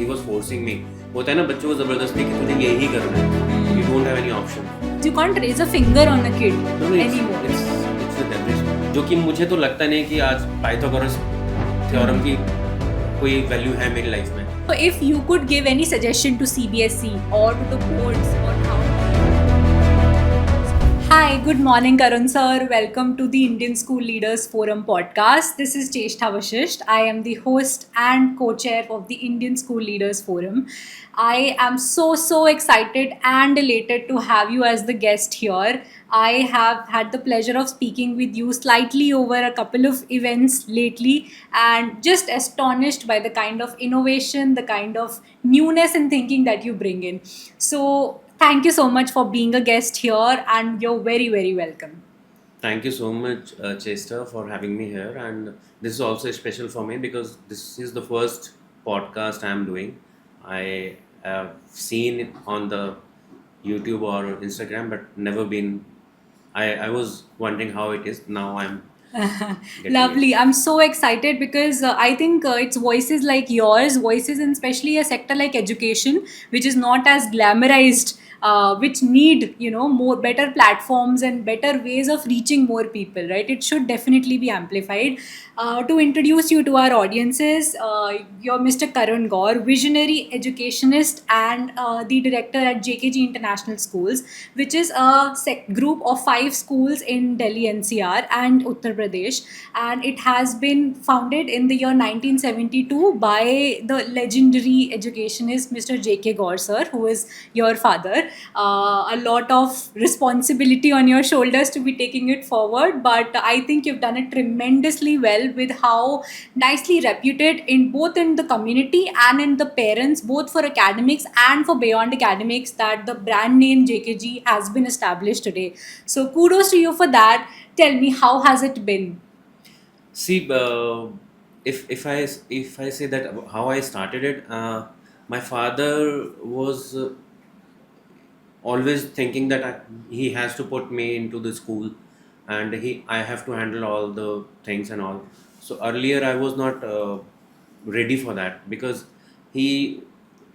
he was forcing me. होता है ना बच्चों को ज़बरदस्ती कि तुझे यही करना है. You don't have any option. You can't raise a finger on a kid No, anymore. it's with everything. जो कि मुझे तो लगता नहीं कि आज पाइथागोरस थ्योरम की कोई वैल्यू है मेरी लाइफ में. So if you could give any suggestion to CBSE or to the boards on how... Hi, good morning Karun sir. Welcome to the Indian School Leaders Forum podcast. This is Cheshtha Vashisht. I am the host and co-chair of the Indian School Leaders Forum. I am so excited and elated to have you as the guest here. I have had the pleasure of speaking with you slightly over a couple of events lately and just astonished by the kind of innovation, the kind of newness in thinking that you bring in. So thank you so much for being a guest here and you're very welcome. Thank you so much, Chester, for having me here. And this is also special for me because this is the first podcast I'm doing. I have seen it on the YouTube or Instagram, but never been. I was wondering how it is. Now I'm getting Lovely. it. I'm so excited because I think it's voices like yours, voices in especially a sector like education, which is not as glamorized, which need more better platforms and better ways of reaching more people. Right? It should definitely be amplified. To introduce you to our audiences, you're Mr. Karun Gaur, visionary educationist and the director at JKG International Schools, which is a group of 5 schools in Delhi NCR and Uttar Pradesh. And it has been founded in the year 1972 by the legendary educationist Mr. J.K. Gaur sir, who is your father. A lot of responsibility on your shoulders to be taking it forward, but I think you've done it tremendously well with how nicely reputed in both in the community and in the parents, both for academics and for beyond academics, that the brand name JKG has been established today. So kudos to you for that. Tell me, how has it been? See, if I say that how I started it, my father was always thinking that he has to put me into the school, and I have to handle all the things and all. So earlier I was not ready for that because he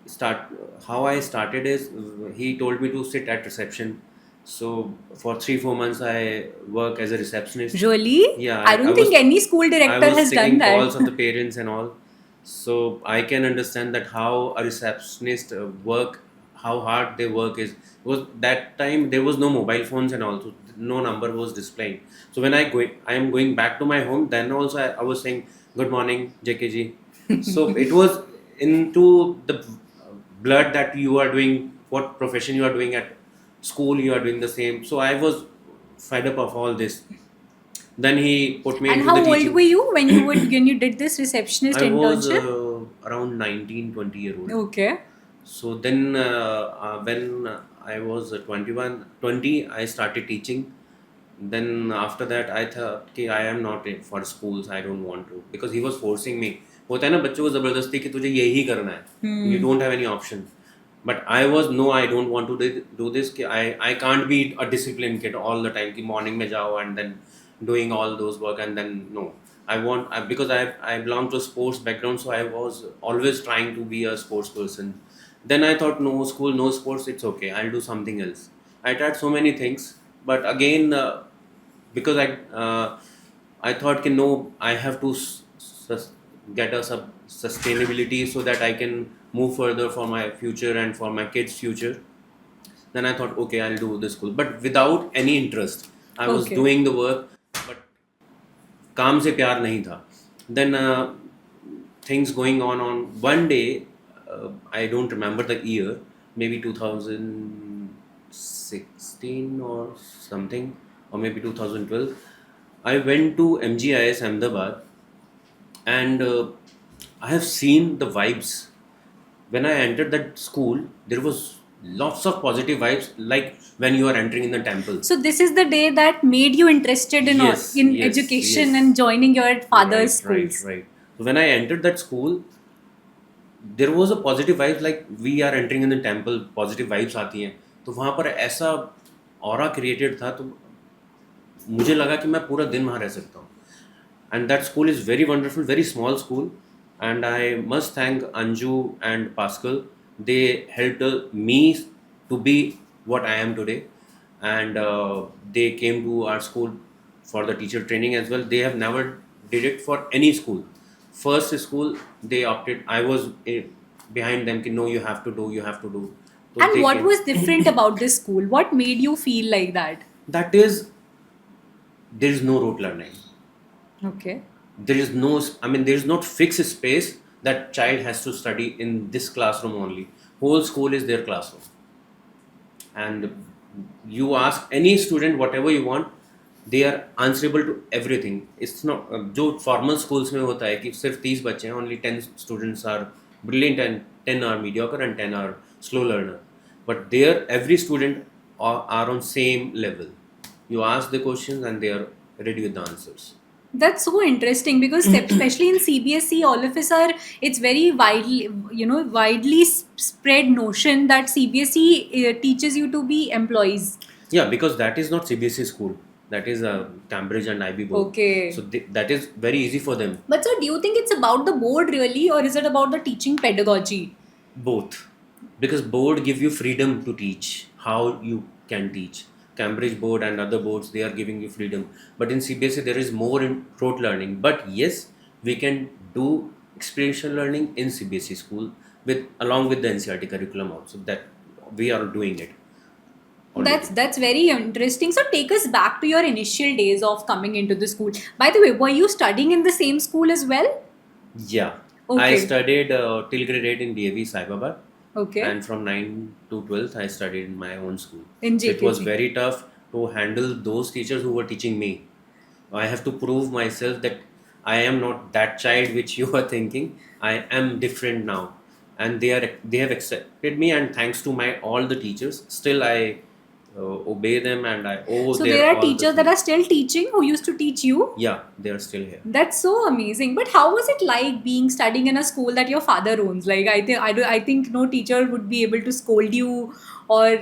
start how I started is he told me to sit at reception. So for 3-4 months I work as a receptionist. Really? Yeah, I don't think any school I director was has done taking that. calls of the parents and all. So I can understand that how a receptionist work, how hard their work is. Because that time there was no mobile phones and all, so no number was displaying. So when I am going back to my home, then also I was saying good morning JKG. So it was into the blood that you are doing, what profession you are doing at school, you are doing the same. So I was fed up of all this. Then he put me And into how the old teaching. were you when you did this receptionist I was internship? around 19-20 year old. Okay. So then when I was 20, I started teaching. Then after that I thought कि I am not for schools, I don't want to, because he was forcing me. होता है ना बच्चों को ज़बरदस्ती कि तुझे यही करना है. You don't have any option. But I was no, I don't want to do this. कि I can't be a disciplined kid all the time कि morning में जाओ and then doing all those work, and then no. Because I belong to a sports background, so I was always trying to be a sports person. Then I thought no school, no sports, it's okay, I'll do something else. I tried so many things, but again because I thought कि no, I have to get a sustainability so that I can move further for my future and for my kids' future. Then I thought okay, I'll do the school, but without any interest. I was Okay. doing the work, but काम से प्यार नहीं था. Then things going on one day, I don't remember the year, maybe 2016 or something, or maybe 2012. I went to MGIS Ahmedabad, and I have seen the vibes. When I entered that school, there was lots of positive vibes, like when you are entering in the temple. So this is the day that made you interested in Yes, in yes, education yes. and joining your father's schools. Right. So when I entered that school, there was a positive vibes, like we are entering in the temple, positive vibes आती हैं. तो वहाँ पर ऐसा aura created था, तो मुझे लगा कि मैं पूरा दिन वहाँ रह सकता हूँ. And that school is very wonderful, very small school. and I must thank Anju and Pascal. They helped me to be what I am today, and they came to our school for the teacher training as well. They have never did it for any school. First school they opted. I was behind them. Ki, no, you have to do. You have to do. So And they what came. was different about this school? What made you feel like that? That is, there is no rote learning. Okay. There is no, I mean, there is not fixed space that child has to study in this classroom only. Whole school is their classroom, and you ask any student whatever you want, they are answerable to everything. It's not जो formal schools में होता है कि सिर्फ 30 बच्चे हैं, only 10 students are brilliant and 10 are mediocre and 10 are slow learner, but there every student are on same level. You ask the questions and they are ready with the answers. That's so interesting because especially in CBSE, all of us are. It's very widely, widely spread notion that CBSE teaches you to be employees. Yeah, because that is not CBSE school. That is Cambridge and IB board. Okay. So that is very easy for them. But so, do you think it's about the board really, or is it about the teaching pedagogy? Both, because board give you freedom to teach how you can teach. Cambridge board and other boards, they are giving you freedom, but in CBSE there is more in rote learning. But yes, we can do experiential learning in CBSE school with along with the NCERT curriculum also. That we are doing it already. That's very interesting. So take us back to your initial days of coming into the school. By the way, were you studying in the same school as well? Yeah, I Okay. studied till grade 8 in DAV Saibabad, Okay. and from 9 to 12th I studied in my own school. In So it was JKG. very tough to handle those teachers who were teaching me. I have to prove myself that I am not that child which you are thinking. I am different now, and they have accepted me. And thanks to my all the teachers, still I obey them, and I owe So their there are all the teachers that things. are still teaching who used to teach you. Yeah, they are still here. That's so amazing. But how was it like being studying in a school that your father owns? Like I think no teacher would be able to scold you or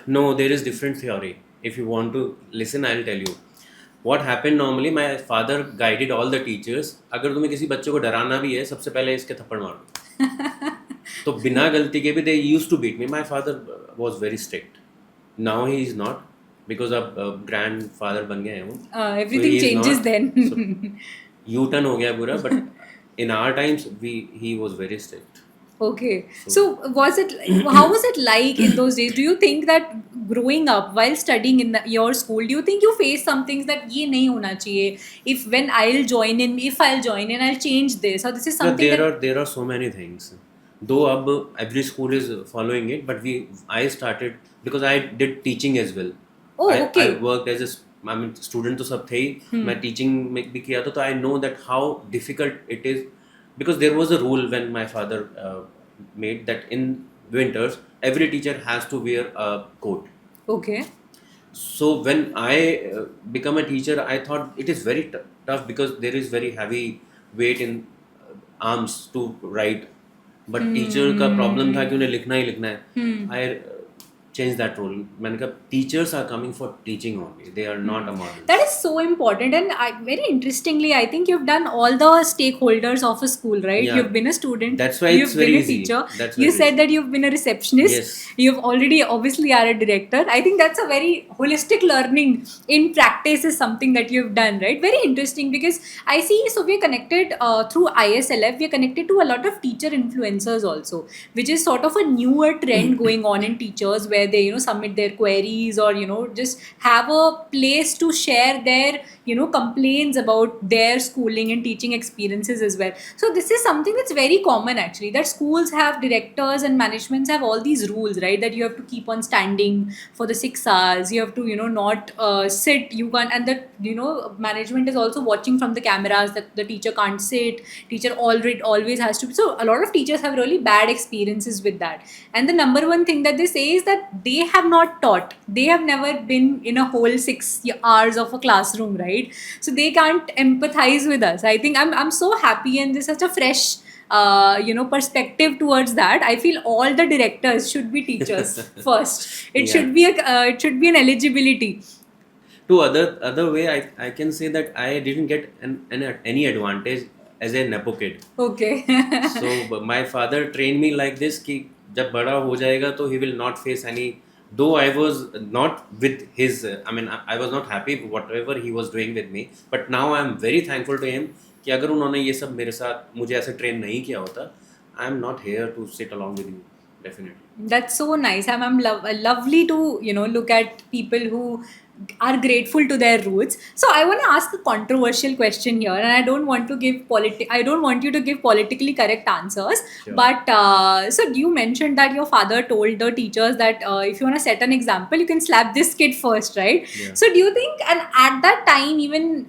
No, there is different theory. If you want to listen, I'll tell you. What happened normally, my father guided all the teachers. अगर तुम्हें किसी बच्चे को डराना भी है, सबसे पहले इसके थप्पड़ मारो. तो बिना गलती के भी they used to beat me. My father was very strict. Now he is not, because अब grandfather बन गए हैं वो. So everything he is changes not. then. So U-turn हो गया पूरा. But in our times, he was very strict. Okay. So was it how was it like in those days? Do you think that growing up while studying in your school, do you think you face some things that ये नहीं होना चाहिए? If I'll join in, I'll change this, or this is Yeah, something there are so many things. Though every school is following it, but I started because I did teaching as well. Oh, I okay. worked as I mean student तो सब थे ही. मैं teaching में भी किया था, तो I know that how difficult it is, because there was a rule when my father made that in winters every teacher has to wear a coat. Okay. So when I become a teacher, I thought it is very tough because there is very heavy weight in arms to write. But teacher का problem था कि उन्हें लिखना ही लिखना है. I changed that rule. मैंने कहा teachers are coming for teaching only. They are not a model. That is so important, and very interestingly, I think you've done all the stakeholders of a school, right? Yeah. You've been a student. That's why you've it's very been a easy. teacher. That's You very said easy. that you've been a receptionist. Yes. You've already obviously are a director. I think that's a very holistic learning in practice is something that you've done, right? Very interesting because I see. So we're connected through ISLF. We're connected to a lot of teacher influencers also, which is sort of a newer trend going on in teachers where they submit their queries or just have a place to share their complaints about their schooling and teaching experiences as well. So this is something that's very common actually, that schools have directors and managements have all these rules, right? That you have to keep on standing for the 6 hours, you have to not sit, you can't, and that management is also watching from the cameras that the teacher can't sit, teacher always has to. So a lot of teachers have really bad experiences with that, and the number one thing that they say is that they have not taught, they have never been in a whole 6 hours of a classroom, right? So they can't empathize with us. I think I'm so happy, and there's such a fresh perspective towards that. I feel all the directors should be teachers first. It Yeah. should be an eligibility. To other way, I can say that I didn't get any advantage as a nepo kid. Okay. So my father trained me like this कि जब बड़ा हो जाएगा तो he will not face any. Though I was not with his, I mean I was not happy with whatever he was doing with me, but now I am very thankful to him कि अगर उन्होंने ये सब मेरे साथ मुझे ऐसे train नहीं किया होता, I am not here to sit along with you, definitely. That's so nice. I'm lovely to look at people who are grateful to their roots. So I want to ask a controversial question here, and I don't want to give I don't want you to give politically correct answers. Sure. But so you mentioned that your father told the teachers that if you want to set an example, you can slap this kid first, right? Yeah. So do you think, and at that time, even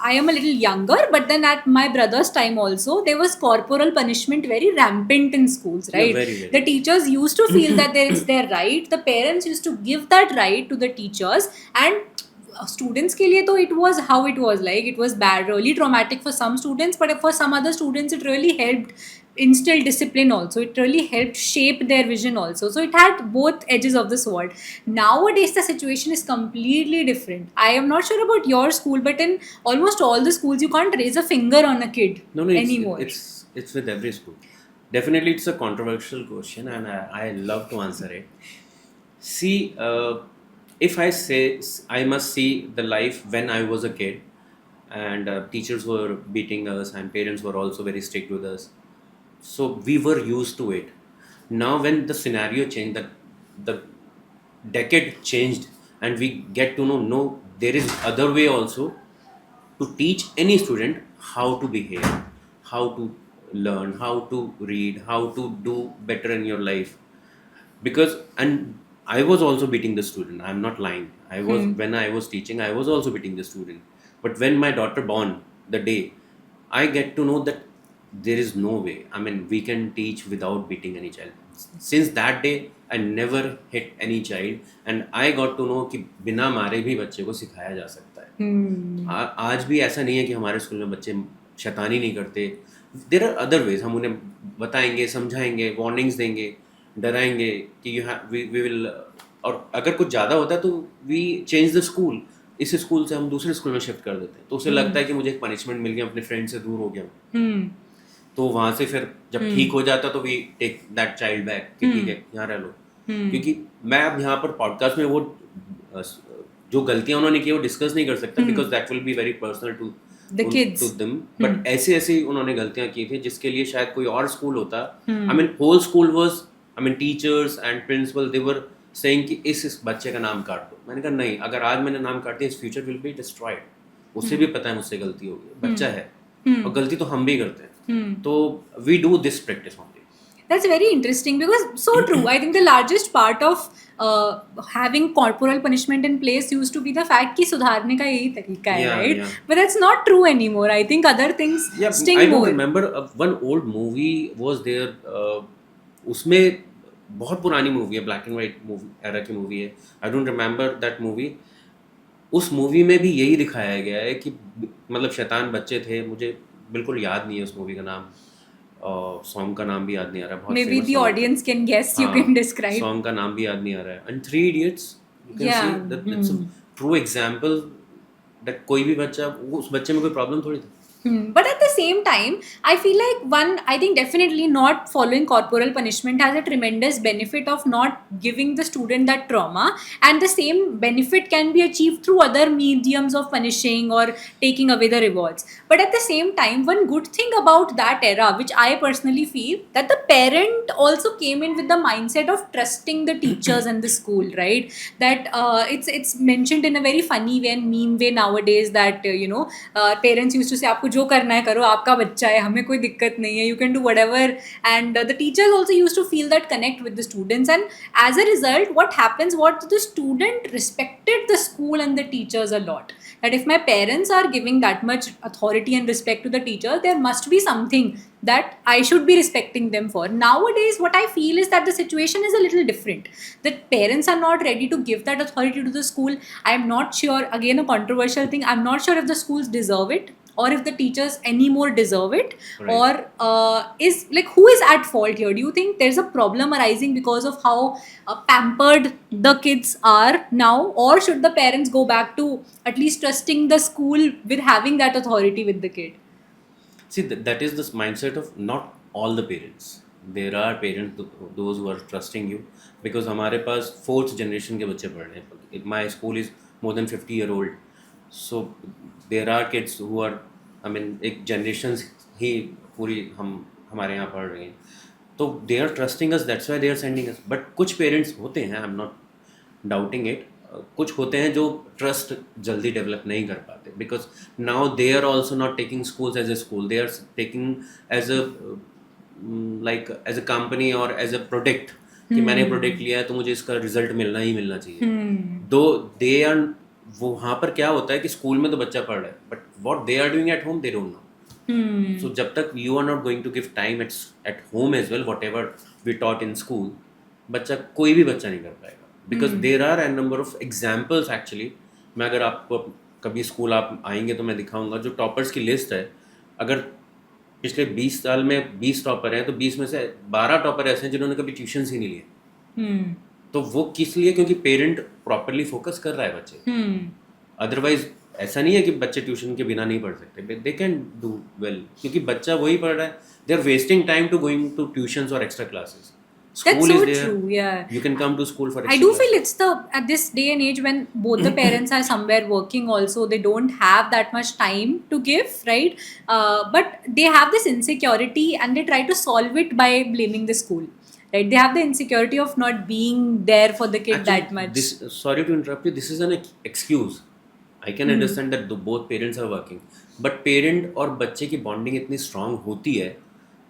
I am a little younger, but then at my brother's time also, there was corporal punishment very rampant in schools, right? Yeah, very, very. The teachers used to feel that it's their right. The parents used to give that right to the teachers, and students के लिए तो it was how it was. Like, it was bad, really traumatic for some students, but for some other students it really helped instill discipline also. It really helped shape their vision also. So it had both edges of the sword. Nowadays the situation is completely different. I am not sure about your school, but in almost all the schools you can't raise a finger on a kid anymore. It's with every school. Definitely, it's a controversial question, and I love to answer it. See, if I say I must see the life when I was a kid, and teachers were beating us, and parents were also very strict with us, so we were used to it. Now, when the scenario changed, the decade changed, and we get to know, no, there is other way also to teach any student how to behave, how to learn, how to read, how to do better in your life. Because, and I was also beating the student, I'm not lying. I was, when I was teaching, I was also beating the student. But when my daughter born, the day, I get to know that there is no way, I mean, we can teach without beating any child. Since that day I never hit any child, and I got to know कि बिना मारे भी बच्चे को सिखाया जा सकता है. आज भी ऐसा नहीं है कि हमारे स्कूल में बच्चे शैतानी नहीं करते. There are other ways. हम उन्हें बताएंगे, समझाएंगे, वार्निंग्स देंगे, डराएंगे कि यू वी विल. और अगर कुछ ज़्यादा होता है तो वी चेंज द स्कूल. इस स्कूल से हम दूसरे स्कूल में शिफ्ट कर देते हैं, तो उसे लगता है कि मुझे एक पनिशमेंट मिल गया, अपने फ्रेंड से दूर हो गया. तो वहाँ से फिर जब ठीक हो जाता तो we take that child back कि ठीक है यहाँ रह लो. क्योंकि मैं अब यहाँ पर पॉडकास्ट में वो जो गलतियाँ उन्होंने की वो डिस्कस नहीं कर सकता, because that will be very personal to the kids, to them. But ऐसे ऐसे उन्होंने गलतियाँ की थी जिसके लिए शायद कोई और स्कूल होता. I mean whole school was, I mean teachers and principal, they were saying कि इस बच्चे का नाम काट दो. मैंने कहा नहीं, अगर आज मैंने नाम काट दिया, his future will be destroyed. उसे भी पता है मुझसे गलती हो गई, बच्चा है, और गलती तो हम भी करते हैं. तो we do this practice only. That's very interesting, because so true. I think the largest part of having corporal punishment in place used to be the fact कि सुधारने का यही तरीका है, Yeah, right? yeah. But that's not true anymore. I think other things sting I don't more. remember one old movie was there. उसमें बहुत पुरानी movie है, black and white movie era की मूवी है. I don't remember that movie. उस movie में भी यही दिखाया गया है कि मतलब शैतान बच्चे थे. मुझे बिल्कुल याद नहीं है उस मूवी का नाम, सॉन्ग का नाम भी याद नहीं आ रहा. बहुत Maybe the audience can guess. You can describe. Song का नाम भी याद नहीं आ रहा है. And 3 Idiots, you can Yeah. see that it's a true example that कोई भी बच्चा, उस बच्चे में कोई प्रॉब्लम थोड़ी थी. But at the same time, I feel like I think definitely not following corporal punishment has a tremendous benefit of not giving the student that trauma, and the same benefit can be achieved through other mediums of punishing or taking away the rewards. But at the same time, one good thing about that era, which I personally feel, that the parent also came in with the mindset of trusting the teachers and the school, right? That it's mentioned in a very funny way and meme way nowadays that parents used to say, आपको जो करना है करो, आपका बच्चा है, हमें कोई दिक्कत नहीं है, you can do whatever. And the teachers also used to feel that connect with the students, and as a result what happens, what the student respected the school and the teachers a lot. That if my parents are giving that much authority and respect to the teachers, there must be something that I should be respecting them for. Nowadays what I feel is that the situation is a little different, that parents are not ready to give that authority to the school. I am not sure, again a controversial thing, I'm not sure if the schools deserve it, or if the teachers anymore deserve it. Right. Or is like, who is at fault here? Do you think there's a problem arising because of how pampered the kids are now, or should the parents go back to at least trusting the school with having that authority with the kid? See, that is this mindset of not all the parents. There are parents, those who are trusting you, because हमारे पास fourth generation के बच्चे पढ़ रहे हैं. My school is more than 50-year old, so there are kids who are, I mean, एक generations ही पूरी हमारे यहाँ पढ़ रहे हैं. तो they are trusting us, that's why they are sending us. But कुछ parents होते हैं, I'm not doubting it, कुछ होते हैं जो ट्रस्ट जल्दी डेवलप नहीं कर पाते, because now they are also not taking schools as a school, they are taking as a like as a company और एज अ प्रोडक्ट, कि मैंने प्रोडक्ट लिया है तो मुझे इसका रिजल्ट मिलना ही मिलना चाहिए. दो दे आर, वो वहाँ पर क्या होता है कि स्कूल में तो बच्चा पढ़ रहा है, but what they are doing at home they don't know. So जब तक you are not going to give time at home as well, whatever we taught in school, बच्चा कोई भी बच्चा नहीं कर पाएगा. Because there are a number of examples actually. मैं अगर आपको कभी स्कूल आप आएंगे तो मैं दिखाऊंगा जो टॉपर्स की लिस्ट है. अगर पिछले 20 साल में 20 टॉपर हैं तो 20 में से 12 टॉपर ऐसे हैं जिन्होंने कभी ट्यूशन्स ही नहीं लिए. तो वो किस लिए? क्योंकि पेरेंट प्रॉपरली फोकस कर रहा है बच्चे. अदरवाइज ऐसा नहीं है कि बच्चे ट्यूशन के बिना नहीं पढ़ सकते, दे कैन डू वेल, क्योंकि बच्चा वही पढ़ रहा है. They are wasting time to going to tuitions और extra classes. That's School so is there. true, yeah. You can come to school for I extra do feel classes. it's the at this day and age when both the parents are somewhere working also, they don't have that much time to give, right? But they have this insecurity and they try to solve it by blaming the school, right? They have the insecurity of not being there for the kid that Actually, much. sorry to interrupt you, this is an excuse. I can understand that both parents are working, but parent और बच्चे की bonding इतनी strong होती है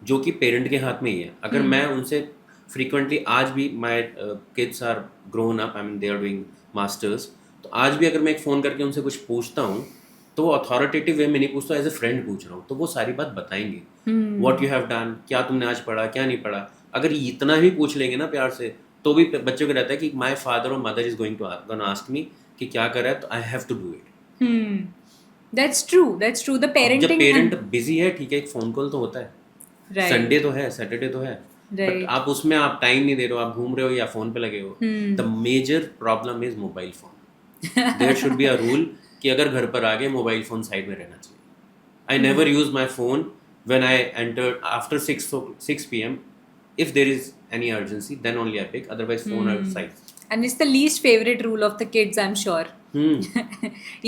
जो कि parent के हाथ में ही है. अगर मैं उनसे फ्रीक्वेंटली, आज भी my kids are grown up, I mean they are doing masters, तो आज भी अगर मैं एक फ़ोन करके उनसे कुछ पूछता हूँ तो वो अथॉरिटेटिव वे में नहीं पूछता, एज ए फ्रेंड पूछ रहा हूँ, तो वो सारी बात बताएंगे. व्हाट यू हैव डन, क्या तुमने आज पढ़ा, क्या नहीं पढ़ा. अगर इतना भी पूछ लेंगे ना प्यार से, तो भी बच्चों को रहता है कि माई फादर और mother is going to ask me कि क्या कर रहा है, तो I have to do it. That's true. That's true. The जब parenting पेरेंट बिजी है, ठीक है, एक फ़ोन कॉल तो होता है, right, संडे तो है, सैटरडे तो है, बट right. आप उसमें आप टाइम नहीं दे रहे हो, आप घूम रहे हो या फोन पे लगे हो. The major problem is mobile phone. There should be a rule कि अगर घर पर आ गए मोबाइल फोन साइड में रहना चाहिए. I never use my phone when I enter after 6 p.m. If there is any urgency, then only I pick. Otherwise, phone outside. And it's the least favorite rule of the kids, I'm sure.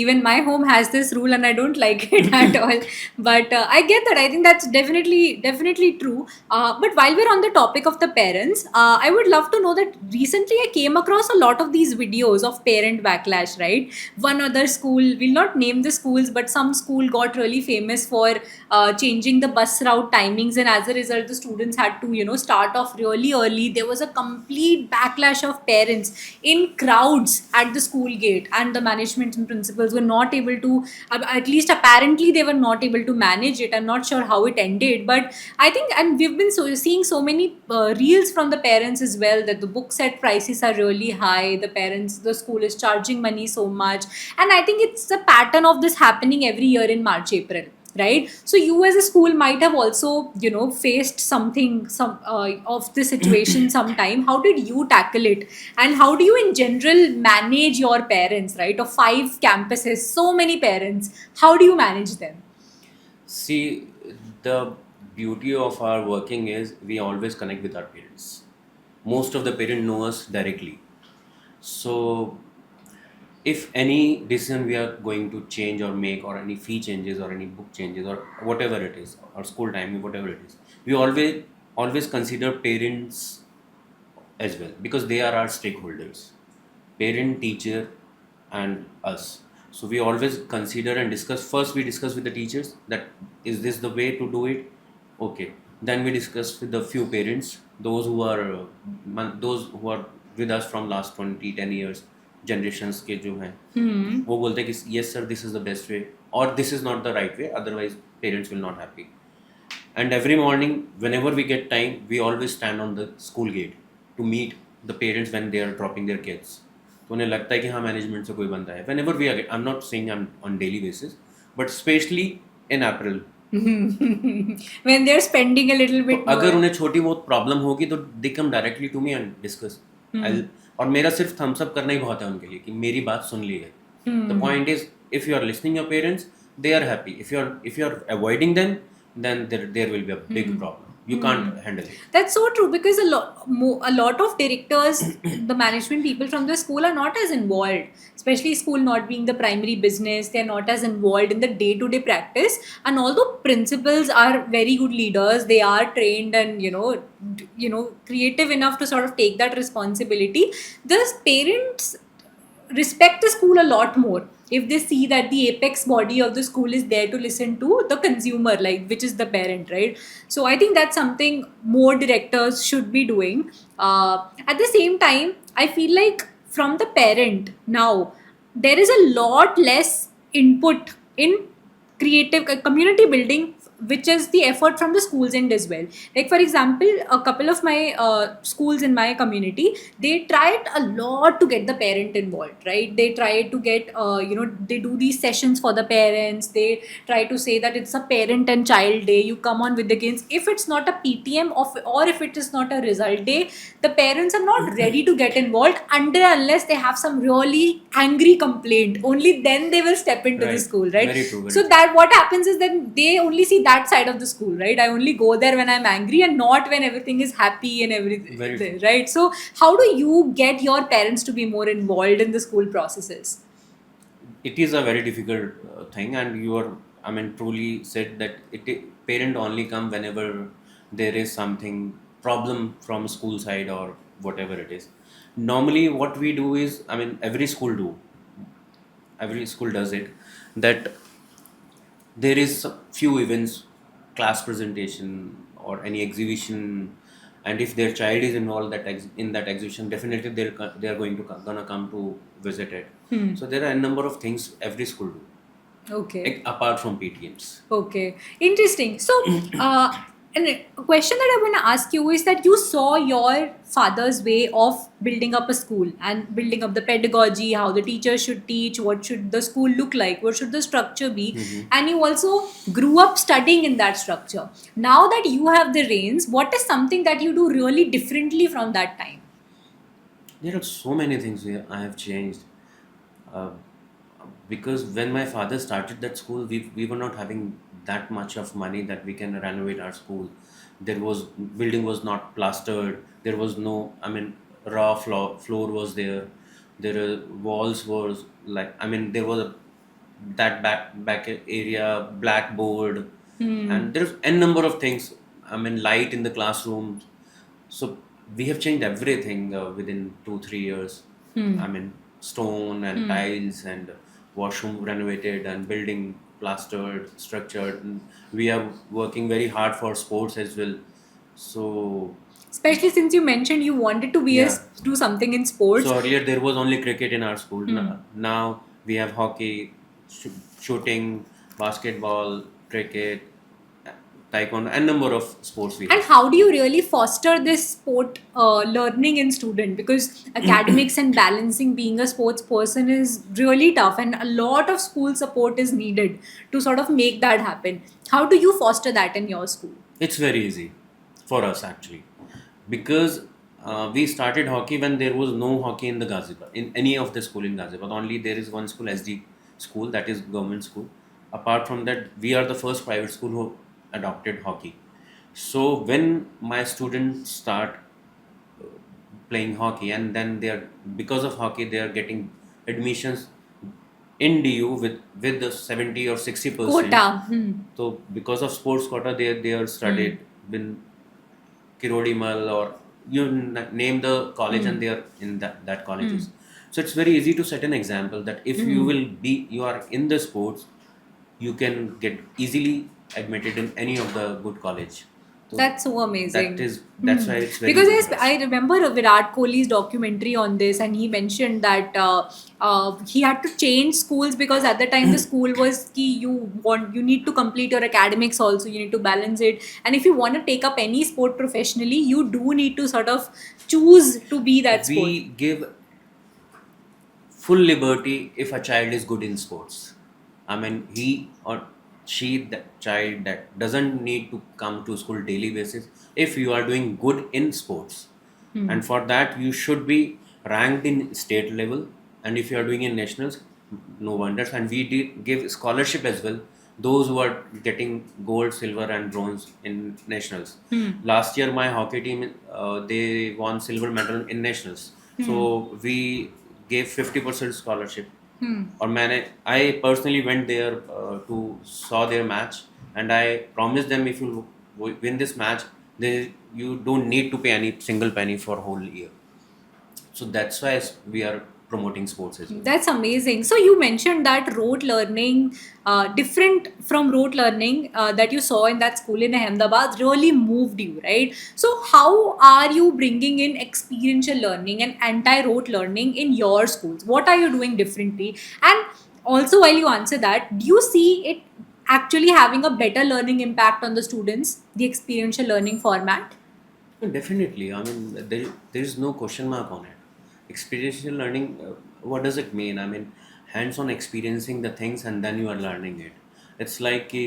Even my home has this rule and I don't like it at all, but I get that. I think that's definitely true. But while we're on the topic of the parents, I would love to know that recently I came across a lot of these videos of parent backlash, right? One other school, we'll not name the schools, but some school got really famous for changing the bus route timings, and as a result the students had to start off really early. There was a complete backlash of parents in crowds at the school gate, and the management and principals were not able to, at least apparently they were not able to manage it. I'm not sure how it ended, but I think, and we've been seeing so many reels from the parents as well, that the book set prices are really high, the school is charging money so much, and I think it's a pattern of this happening every year in March, April, right? So you as a school might have also faced some of this situation sometime. How did you tackle it, and how do you in general manage your parents, right? Of 5 campuses, so many parents, how do you manage them? See, the beauty of our working is we always connect with our parents. Most of the parents know us directly. So if any decision we are going to change or make, or any fee changes or any book changes or whatever it is, or school timing, whatever it is, we always consider parents as well, because they are our stakeholders, parent, teacher and us. So we always consider and discuss. First we discuss with the teachers that is this the way to do it, okay. Then we discuss with the few parents, those who are with us from last 10 years, generations के जो हैं, वो बोलते हैं कि yes sir, this is the best way, or this is not the right way, otherwise parents will not happy. And every morning whenever we get time, we always stand on the school gate to meet the parents when they are dropping their kids. तो उन्हें लगता है कि हाँ management से कोई बंदा है. Whenever we are, I'm not saying I'm on daily basis, but especially in April, when they're spending a little bit more. अगर उन्हें छोटी बहुत प्रॉब्लम होगी तो they come directly to me and discuss. और मेरा सिर्फ थम्स अप करना ही बहुत है उनके लिए कि मेरी बात सुन ली है. The point is, if you are listening your parents, they are happy. If you are avoiding them, then there will be a big problem. You can't handle it. That's so true because a lot of directors, the management people from the school are not as involved, especially school not being the primary business. They're not as involved in the day-to-day practice. And although principals are very good leaders, they are trained and creative enough to sort of take that responsibility. The parents respect the school a lot more if they see that the apex body of the school is there to listen to the consumer, like which is the parent, right? So I think that's something more directors should be doing. At the same time, I feel like from the parent now there is a lot less input in creative community building, which is the effort from the schools end as well. Like for example, a couple of my schools in my community, they tried a lot to get the parent involved, right? They try to get they do these sessions for the parents. They try to say that it's a parent and child day, you come on with the kids. If it's not a PTM or if it is not a result day, the parents are not ready to get involved unless they have some really angry complaint. Only then they will step into the Right. school, right? Very true. Very So true. that what happens is that they only see that side of the school, right? I only go there when I'm angry and not when everything is happy and everything, Very true. right? So how do you get your parents to be more involved in the school processes? It is a very difficult thing, and you are, I mean, truly said that parent only come whenever there is something problem from school side or whatever it is. Normally, what we do is, I mean, every school does it, that there is a few events, class presentation or any exhibition, and if their child is involved in that exhibition, definitely they are gonna come to visit it. So there are a number of things every school do, Okay. apart from PTMs. Okay, interesting. So, and a question that I want to ask you is that you saw your father's way of building up a school and building up the pedagogy, how the teachers should teach, what should the school look like, what should the structure be, and you also grew up studying in that structure. Now that you have the reins, what is something that you do really differently from that time? There are so many things I have changed. Uh, because when my father started that school, we were not having that much of money that we can renovate our school. Building was not plastered. There was no, I mean, raw floor was there. There walls was like, I mean, there was that back area blackboard, and there's n number of things. I mean, light in the classroom. So we have changed everything within 2 3 years. I mean, stone and tiles and washroom renovated and building plastered, structured. And we are working very hard for sports as well. So Especially since you mentioned you wanted to be yeah. do something in sports. So earlier there was only cricket in our school. Now we have hockey, shooting, basketball, cricket, taekwondo, and number of sports we And have. how do you really foster this sport learning in student? Because academics and balancing being a sports person is really tough, and a lot of school support is needed to sort of make that happen. How do you foster that in your school? It's very easy for us actually, because we started hockey when there was no hockey in the Ghaziabad, in any of the school in Ghaziabad. Only there is one school, SD school, that is government school. Apart from that, we are the first private school who adopted hockey. So when my students start playing hockey, and then they are, because of hockey they are getting admissions in DU with the 70 or 60%. Quota. So because of sports quota, they are studied in Kirodimal, or you name the college, and they are in that colleges. So it's very easy to set an example that if you are in the sports, you can get easily admitted in any of the good college. So That's so amazing. that's why it's very Because easy yes, for us. I remember Virat Kohli's documentary on this, and he mentioned that he had to change schools because at the time the school was key. You need to complete your academics also. You need to balance it, and if you want to take up any sport professionally, you do need to sort of choose to be that sport. We give full liberty if a child is good in sports. I mean, he or she, that child, that doesn't need to come to school daily basis. If you are doing good in sports, and for that you should be ranked in state level, and if you are doing in nationals, no wonders. And we did give scholarship as well, those who are getting gold, silver, and bronze in nationals. Last year, my hockey team they won silver medal in nationals. So we gave 50% scholarship. और मैंने I personally went there to saw their match, and I promised them if you win this match, they you don't need to pay any single penny for whole year. So that's why we are promoting sports as well. That's amazing. So you mentioned that rote learning, different from rote learning that you saw in that school in Ahmedabad, really moved you, right? So how are you bringing in experiential learning and anti-rote learning in your schools? What are you doing differently? And also, while you answer that, do you see it actually having a better learning impact on the students, the experiential learning format? Definitely. I mean, there is no question mark on it. Experiential learning, what does it mean? I mean, hands-on experiencing the things and then you are learning it. It's like कि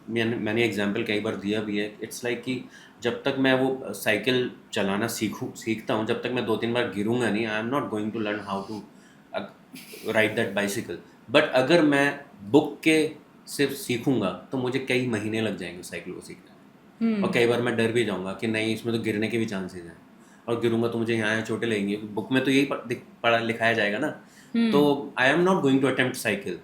मैंने example कई बार दिया भी है. It's like कि जब तक मैं वो साइकिल चलाना सीखता हूँ, जब तक मैं 2-3 बार गिरूंगा नहीं, I am not going to learn how to ride that bicycle. But अगर मैं बुक के सिर्फ सीखूंगा तो मुझे कई महीने लग जाएंगे साइकिल को सीखने में. और कई बार मैं डर भी जाऊंगा कि नहीं, इसमें तो गिरने के भी चांसेस हैं, और गिरूंगा तो मुझे यहाँ चोटें लगेंगी. बुक में तो यही पढ़ा लिखाया जाएगा ना. तो I am not going to attempt cycle.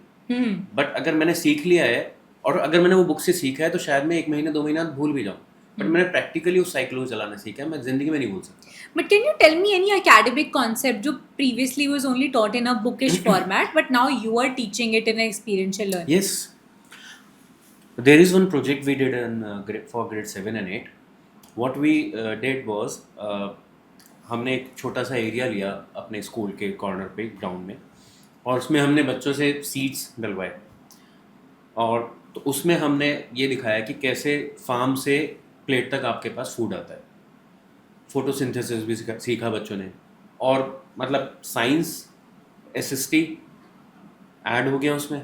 But अगर मैंने सीख लिया है और अगर मैंने वो बुक से सीखा है तो शायद मैं 1 महीने 2 महीने बाद भूल भी जाऊँ. बट मैंने प्रैक्टिकली उस साइकिल को चलाना सीखा है, मैं जिंदगी में नहीं भूल सकता. But can you tell me any academic concept जो previously was only taught in a bookish format, but now you are teaching it in an experiential learning? Yes. There is one project we did for grade 7 and 8. What we did was हमने एक छोटा सा area लिया अपने school के corner पे ground में, और उसमें हमने बच्चों से सीड्स डलवाए, और तो उसमें हमने ये दिखाया कि कैसे फार्म से प्लेट तक आपके पास फूड आता है. फोटोसिंथेसिस भी सीखा बच्चों ने, और मतलब साइंस एसएसटी ऐड हो गया उसमें.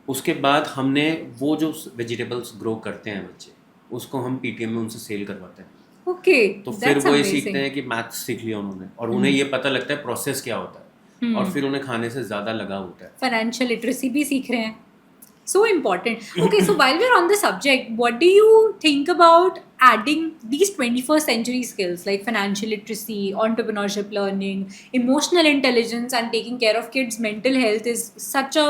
उसके बाद हमने वो जो वेजिटेबल्स ग्रो करते हैं बच्चे, उसको हम पीटीएम में उनसे सेल करवाते हैं. Okay, तो फिर that's वो ये amazing. सीखते हैं कि मैथ्स सीख लिया उन्होंने, और उन्हें ये पता लगता है प्रोसेस क्या होता है, और फिर उन्हें खाने से ज़्यादा लगा होता है. Financial literacy भी सीख रहे हैं. So important. Okay, so while we're on the subject, what do you think about adding these 21st century skills like financial literacy, entrepreneurship learning, emotional intelligence, and taking care of kids' mental health is such a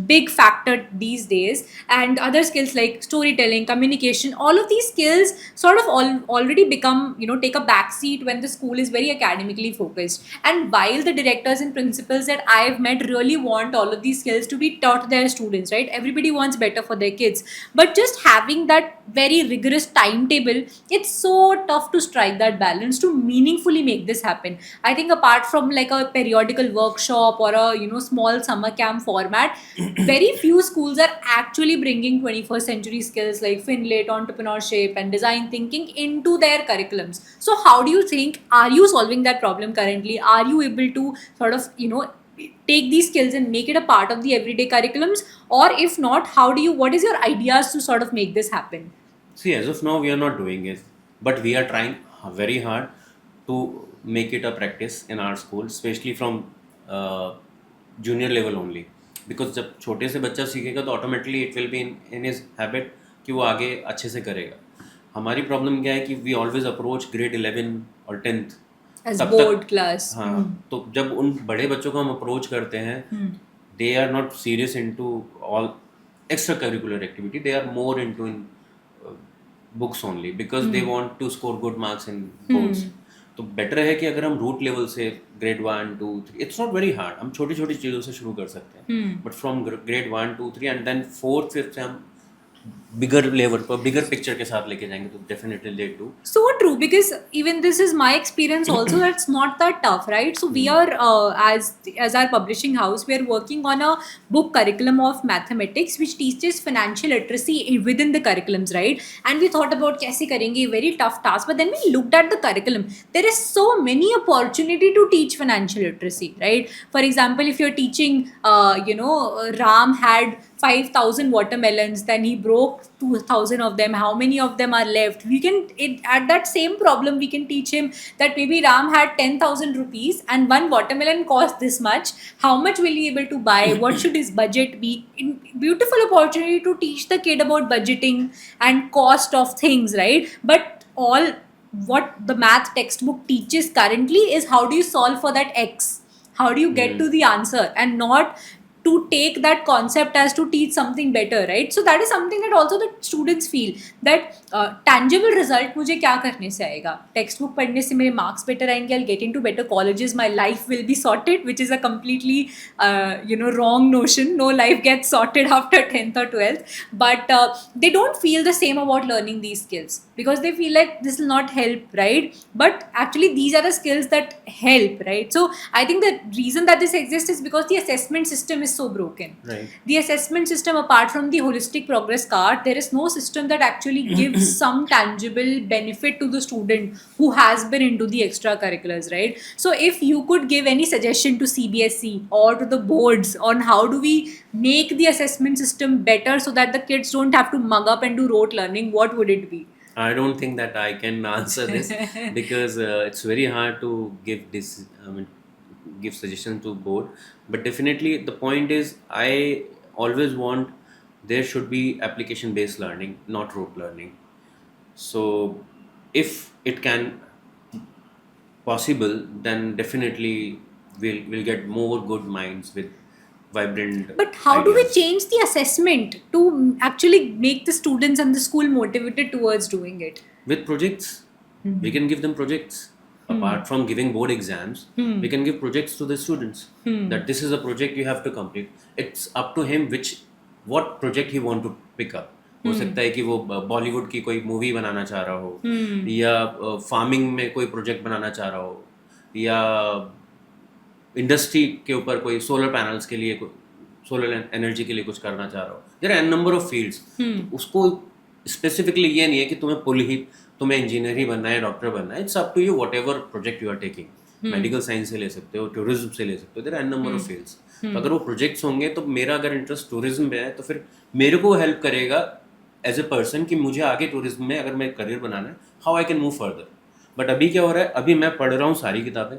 big factor these days, and other skills like storytelling, communication, all of these skills sort of already become, take a backseat when the school is very academically focused. And while the directors and principals that I've met really want all of these skills to be taught to their students, right? Everybody wants better for their kids, but just having that very rigorous timetable, it's so tough to strike that balance to meaningfully make this happen. I think apart from like a periodical workshop or a small summer camp format, very few schools are actually bringing 21st century skills like Finlit, entrepreneurship, and design thinking into their curriculums. So how do you think, are you solving that problem currently? Are you able to sort of take these skills and make it a part of the everyday curriculums, or if not, what is your ideas to sort of make this happen? See, as of now, we are not doing it, but we are trying very hard to make it a practice in our school, especially from junior level only. Because जब छोटे से बच्चा सीखेगा तो automatically it will be in his habit कि वो आगे अच्छे से करेगा. हमारी प्रॉब्लम क्या है कि वी ऑलवेज अप्रोच ग्रेड 11 और 10th as board class. हाँ, तो जब उन बड़े बच्चों को हम अप्रोच करते हैं, they are not serious into all extracurricular activity, they are more into in books only because they want to score good marks in boards. तो बेटर है कि अगर हम रूट लेवल से grade 1, 2, 3, it's not very hard, हम छोटी छोटी चीज़ों से शुरू कर सकते हैं, but from grade 1, 2, 3 and then 4th, 5th से हम बिगर लेवल पर बिगर पिक्चर के साथ लेके जाएंगे तो definitely they do. So true, because even this is my experience also, that's not that tough, right? So we are as our publishing house, we are working on a book curriculum of mathematics which teaches financial literacy within the curriculums, right? And we thought about kaise karenge, very tough task, but then we looked at the curriculum. There is so many opportunity to teach financial literacy, right? For example, if you're teaching Ram had 5,000 watermelons, then he broke 2,000 of them, how many of them are left? At that same problem, we can teach him that maybe Ram had 10,000 rupees and one watermelon cost this much. How much will he able to buy? What should his budget be? Beautiful opportunity to teach the kid about budgeting and cost of things, right? But all what the math textbook teaches currently is how do you solve for that x, how do you get to the answer, and not to take that concept as to teach something better, right? So that is something that also the students feel that tangible result मुझे क्या करने से आएगा, text book पढ़ने से मेरे marks better आएंगे, I'll get into better colleges, my life will be sorted, which is a completely wrong notion. No life gets sorted after 10th or 12th, but they don't feel the same about learning these skills because they feel like this will not help, right? But actually these are the skills that help, right? So I think the reason that this exists is because the assessment system is so broken. Right. The assessment system, apart from the holistic progress card, there is no system that actually gives some tangible benefit to the student who has been into the extracurriculars, right? So if you could give any suggestion to CBSE or to the boards on how do we make the assessment system better so that the kids don't have to mug up and do rote learning, what would it be? I don't think that I can answer this because it's very hard to give this. Give suggestions to board, but definitely the point is I always want there should be application based learning, not rote learning. So if it can possible, then definitely we'll get more good minds with vibrant But how do we ideas. change the assessment to actually make the students and the school motivated towards doing it? With projects. We can give them projects. Apart from giving board exams, we can give projects to the students. That this is a project you have to complete. It's up to him what project he want to pick up. हो सकता है कि वो बॉलीवुड की कोई movie बनाना चाह रहा हो, या फार्मिंग में कोई प्रोजेक्ट बनाना चाह रहा हो, या इंडस्ट्री के ऊपर कोई सोलर पैनल्स के लिए, सोलर एनर्जी के लिए कुछ करना चाह रहा हो. There are an number of fields. उसको स्पेसिफिकली ये नहीं है कि तुम्हें इंजीनियर ही बनना है, डॉक्टर बनना है. It's up to you whatever project you are taking. Medical science से ले सकते हो, टूरिज्म से ले सकते हो. There are an number of fields. तो अगर वो प्रोजेक्ट्स होंगे तो मेरा अगर इंटरेस्ट टूरिज्म में है तो फिर मेरे को हेल्प करेगा एज ए पर्सन कि मुझे आगे टूरिज्म में अगर मैं करियर बनाना है, how I can move further. But अभी क्या हो रहा है, अभी मैं पढ़ रहा हूँ सारी किताबें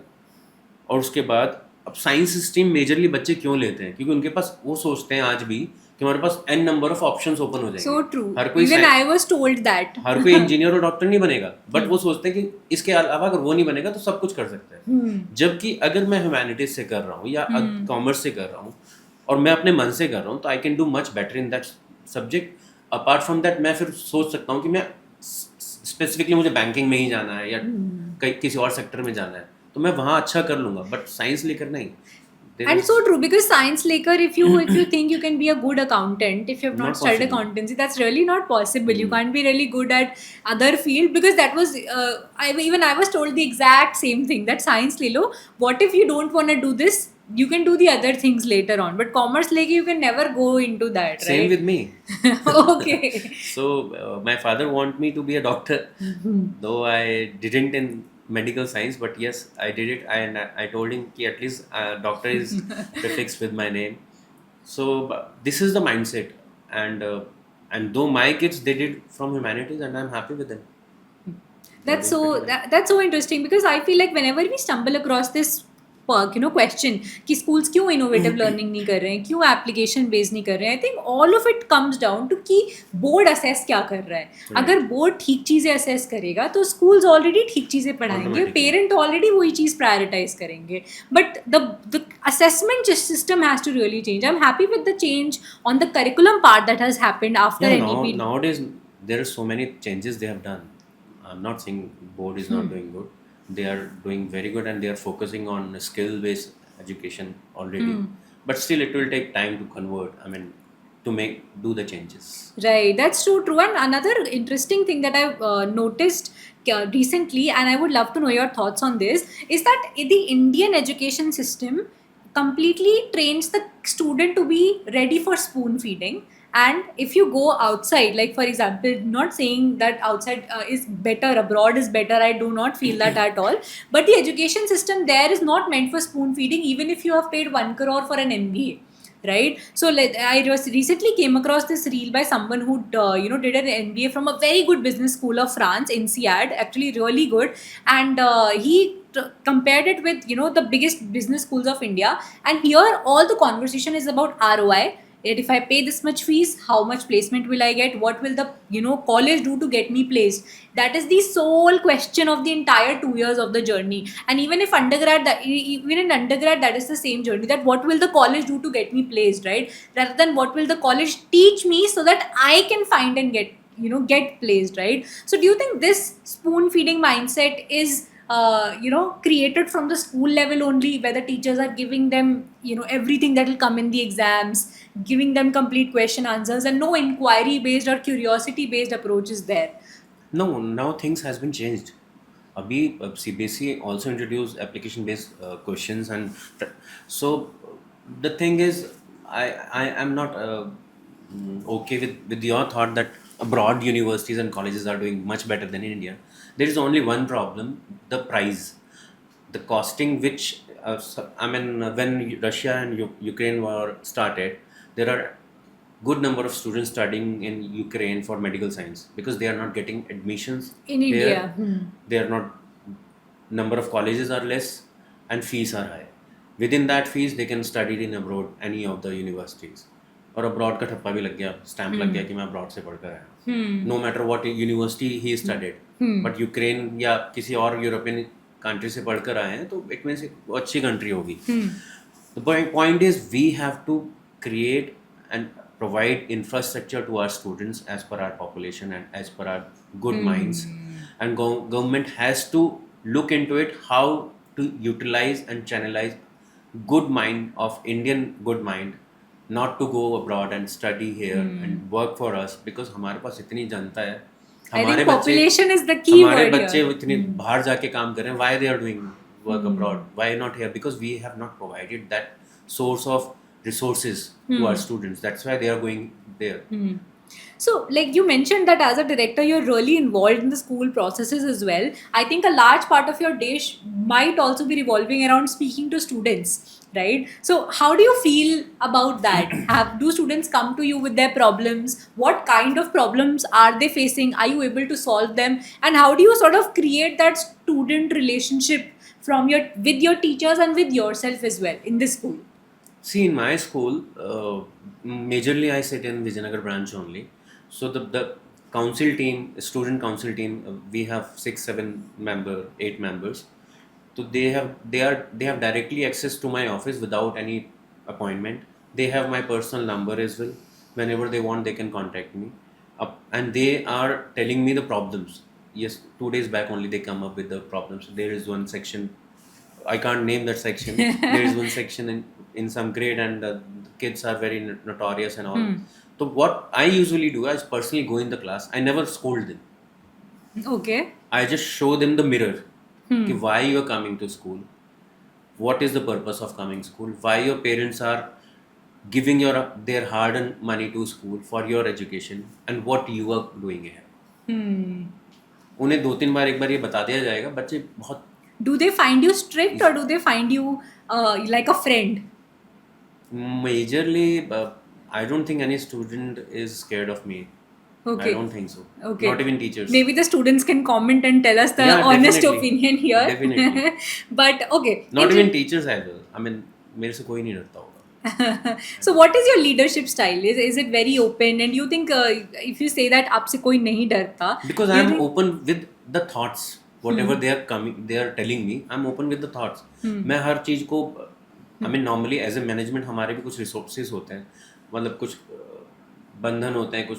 और उसके बाद अब साइंस स्ट्रीम मेजरली बच्चे क्यों लेते हैं, क्योंकि उनके पास वो सोचते हैं आज भी कि हमारे पास n number of options open हो जाएंगे. So true. हर कोई Even I was told that. हर कोई इंजीनियर और डॉक्टर नहीं बनेगा, बट वो सोचते हैं कि इसके अलावा अगर वो नहीं बनेगा तो सब कुछ कर सकता है. जबकि अगर मैं ह्यूमैनिटीज से कर रहा हूँ या कॉमर्स से कर रहा हूँ और मैं अपने मन से कर रहा हूँ तो I can do much better in that subject. Apart from that मैं फिर सोच सकता हूँ कि मैं स्पेसिफिकली मुझे बैंकिंग में ही जाना है या किसी और सेक्टर में जाना है तो मैं वहाँ अच्छा कर लूँगा, बट साइंस लेकर नहीं. And so true, because science laker, if you think you can be a good accountant, if you have not Not studied possible. accountancy, that's really not possible. You can't be really good at other field because that was I was told the exact same thing, that science le lo. What if you don't want to do this? You can do the other things later on, but commerce leke you can never go into that, Same right? with me. Okay. So my father want me to be a doctor, though I didn't in medical science, but yes, I did it, and I told him कि at least doctor is prefixed with my name. So this is the mindset, and though my kids they did from humanities, and I'm happy with them. That's so interesting, because I feel like whenever we stumble across this question कि schools क्यों innovative learning नहीं कर रहे हैं, क्यों application based नहीं कर रहे हैं, I think all of it comes down to कि board assess क्या कर रहा है. अगर board ठीक चीज़ें assess करेगा तो schools already ठीक चीज़ें पढ़ाएंगे, parent already वही चीज़ prioritize करेंगे. But the assessment system has to really change. I'm happy with the change on the curriculum part that has happened after NEP. Nowadays there are so many changes they have done. I'm not saying board is not doing good. They are doing very good, and they are focusing on skill-based education already. But still, it will take time to convert. I mean, to do the changes. Right, that's so true. And another interesting thing that I've noticed recently, and I would love to know your thoughts on this, is that the Indian education system completely trains the student to be ready for spoon feeding. And if you go outside, like for example, not saying that outside is better, abroad is better, I do not feel that at all. But the education system there is not meant for spoon feeding, even if you have paid 1 crore for an MBA. right? So I recently came across this reel by someone who did an MBA from a very good business school of France, INSEAD, actually really good, and he compared it with the biggest business schools of India, and here all the conversation is about ROI. If I pay this much fees, how much placement will I get? What will the college do to get me placed? That is the sole question of the entire 2 years of the journey. And even if even in undergrad, that is the same journey. That what will the college do to get me placed, right? Rather than what will the college teach me so that I can find and get placed, right? So do you think this spoon feeding mindset is created from the school level only, where the teachers are giving them everything that will come in the exams, giving them complete question answers, and no inquiry based or curiosity based approach is there? No, now things has been changed. अभी CBSE also introduced application based questions, and so the thing is, I am not okay with your thought that abroad universities and colleges are doing much better than in India. There is only one problem: the price, the costing. Which I mean, when Russia and Ukraine war started, there are good number of students studying in Ukraine for medical science because they are not getting admissions In here. India. They are not, number of colleges are less and fees are high. Within that fees they can study in abroad any of the universities. और abroad का ठप्पा भी लग गया, stamp लग गया कि मैं abroad से पढ़कर आया, no matter what university he studied, but Ukraine या किसी और यूरोपियन कंट्री से पढ़कर आए हैं तो इट मीन्स वो अच्छी कंट्री होगी. The point is we have to create and provide infrastructure to our students as per our population and as per our good minds, and government has to look into it how to utilize and channelize good mind of Indian good mind, not to go abroad and study here and work for us, because हमारे पास इतनी जनता है, I हमारे think बच्चे population is the key हमारे word बच्चे here. इतने बाहर जाके काम कर रहे हैं, why they are doing work abroad, why not here? Because we have not provided that source of resources to our students. That's why they are going there. So, like you mentioned that as a director, you're really involved in the school processes as well. I think a large part of your day might also be revolving around speaking to students, right? So, how do you feel about that? Do students come to you with their problems? What kind of problems are they facing? Are you able to solve them? And how do you sort of create that student relationship with your teachers and with yourself as well in this school? See, in my school, majorly I sit in Vijayanagar branch only. So the council team, student council team, we have 8 members. So they have directly access to my office without any appointment. They have my personal number as well. Whenever they want, they can contact me. And they are telling me the problems. Yes, 2 days back only they come up with the problems. There is one section, I can't name that section. There is one section in some grade, and the kids are very notorious and all. So what I usually do is personally go in the class. I never scold them. Okay. I just show them the mirror. कि why you are coming to school, what is the purpose of coming school, why your parents are giving their hard-earned money to school for your education, and what you are doing here. उन्हें 2-3 बार एक बार ये बता दिया जाएगा, बच्चे बहुत. Do they find you strict or do they find you like a friend? Majorly, I don't think any student is scared of me. Okay. I don't think so. Okay. Not even teachers. Maybe the students can comment and tell us the Yeah, honest definitely. opinion here. Definitely. But okay. Not even teachers either. I mean, मेरे से कोई नहीं डरता होगा. So what is your leadership style? Is it very open? And you think if you say that आपसे कोई नहीं डरता? Because I am open with the thoughts. Whatever they are telling me, I'm open with the thoughts. मैं हर चीज को, I mean, normally as a management हमारे भी कुछ resources होते हैं, मतलब कुछ बंधन होते हैं, कुछ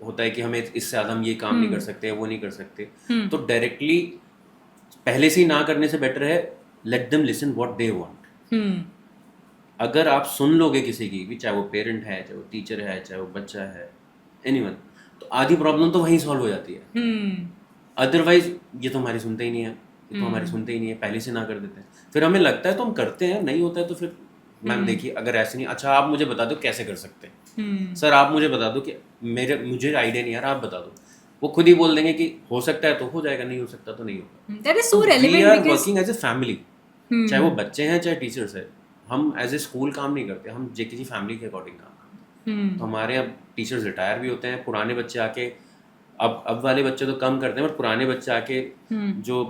होता है कि हमें इससे ज़्यादा हम ये काम नहीं कर सकते, वो नहीं कर सकते. तो डायरेक्टली पहले से ही ना करने से बेटर है let them listen what they want. अगर आप सुन लोगे किसी की, चाहे वो पेरेंट है, चाहे वो टीचर है, चाहे वो बच्चा है, एनीवन, तो आधी प्रॉब्लम तो वहीं सॉल्व हो जाती है. अदरवाइज ये तो हमारी सुनते ही नहीं है, ये तो हमारी सुनते ही नहीं है, पहले से ना कर देते हैं. फिर हमें लगता है तो हम करते हैं, नहीं होता है तो फिर मैम देखिए अगर ऐसे नहीं, अच्छा आप मुझे बता दो कैसे कर सकते हैं. सर आप मुझे बता दो कि मुझे आइडिया नहीं यार, आप बता दो. वो खुद ही बोल देंगे कि हो सकता है तो हो जाएगा, नहीं हो सकता तो नहीं होगा. That is so relevant We are because working as a family. चाहे वो बच्चे हैं चाहे टीचर्स है, हम एज ए स्कूल काम नहीं करते, हम जेकेजी फैमिली के अकॉर्डिंग काम करते हैं। तो हमारे यहाँ टीचर्स रिटायर भी होते हैं, पुराने बच्चे आके, अब वाले बच्चे तो कम करते हैं, बट पुराने बच्चे आके जो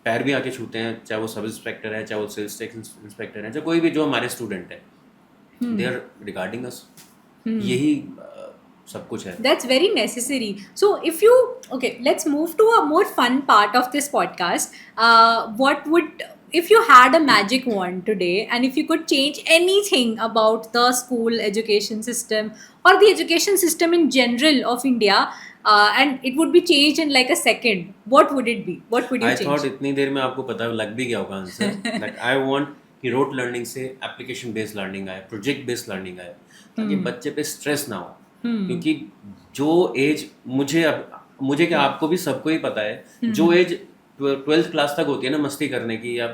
पैर भी आके छूते हैं, चाहे वो सब इंस्पेक्टर है, चाहे वो सेल्स टैक्स इंस्पेक्टर है, चाहे कोई भी जो हमारे स्टूडेंट है, दे आर रिगार्डिंग अस। यही सब कुछ है। That's very necessary. So, if you okay, let's move to a more fun part of this podcast. What would if you had a magic wand today, and if you could change anything about the school education system or the education system in general of India, and it would be changed in like a second, what would it be? What would you I change? thought इतनी देर में आपको पता लग भी गया होगा answer. Like I want कि rote learning से एप्लीकेशन बेस्ड लर्निंग आए, प्रोजेक्ट बेस्ड लर्निंग आए, ताकि बच्चे पे स्ट्रेस ना हो। क्योंकि जो एज मुझे क्या, आपको भी सबको ही पता है, जो एज 12th क्लास तक होती है ना मस्ती करने की या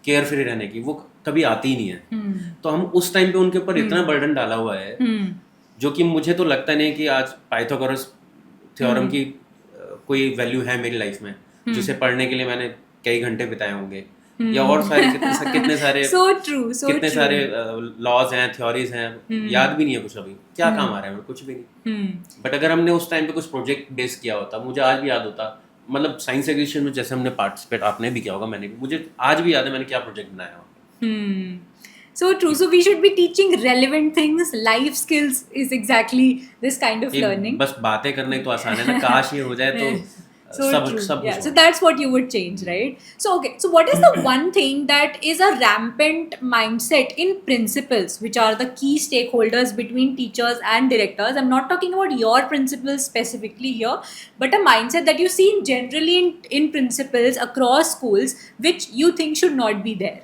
केयर फ्री रहने की, वो कभी आती ही नहीं है। तो हम उस टाइम पे उनके ऊपर इतना बर्डन डाला हुआ है, जो कि मुझे तो लगता नहीं कि आज पाइथागोरस थ्योरम की कोई वैल्यू है मेरी लाइफ में, जिसे पढ़ने के लिए मैंने कई घंटे बिताए होंगे, या और सारे कितने सारे So true, so कितने true. सारे लॉज हैं, थ्योरीज हैं, याद भी नहीं है कुछ अभी, क्या काम आ रहा है, कुछ भी नहीं। बट अगर हमने उस टाइम पे कुछ प्रोजेक्ट बेस किया होता, मुझे आज भी याद होता, मतलब साइंस एग्जीबिशन में जैसे हमने पार्टिसिपेट, आपने भी किया होगा, मैंने भी, मुझे आज भी याद है मैंने क्या प्रोजेक्ट बनाया होगा। So true. So we should be teaching relevant things. Life skills is exactly this kind of learning. बस बातें करने तो आसान है ना, काश ये हो जाए तो So सब true. सब Yeah. कुछ So हो। that's what you would change, right? So okay. So what is the one thing that is a rampant mindset in principals, which are the key stakeholders between teachers and directors? I'm not talking about your principals specifically here, but a mindset that you see generally in principals across schools, which you think should not be there.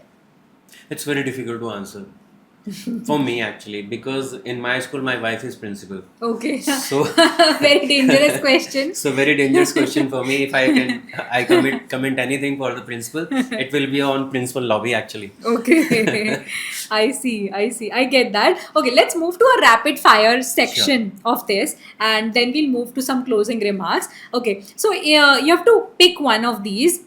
It's very difficult to answer for me actually, because in my school my wife is principal. Okay. So Very dangerous question. so very dangerous question for me. If I comment anything for the principal, it will be on principal lobby actually. Okay. I see. I get that. Okay, let's move to a rapid fire section of this, and then we'll move to some closing remarks. Okay, so you have to pick one of these.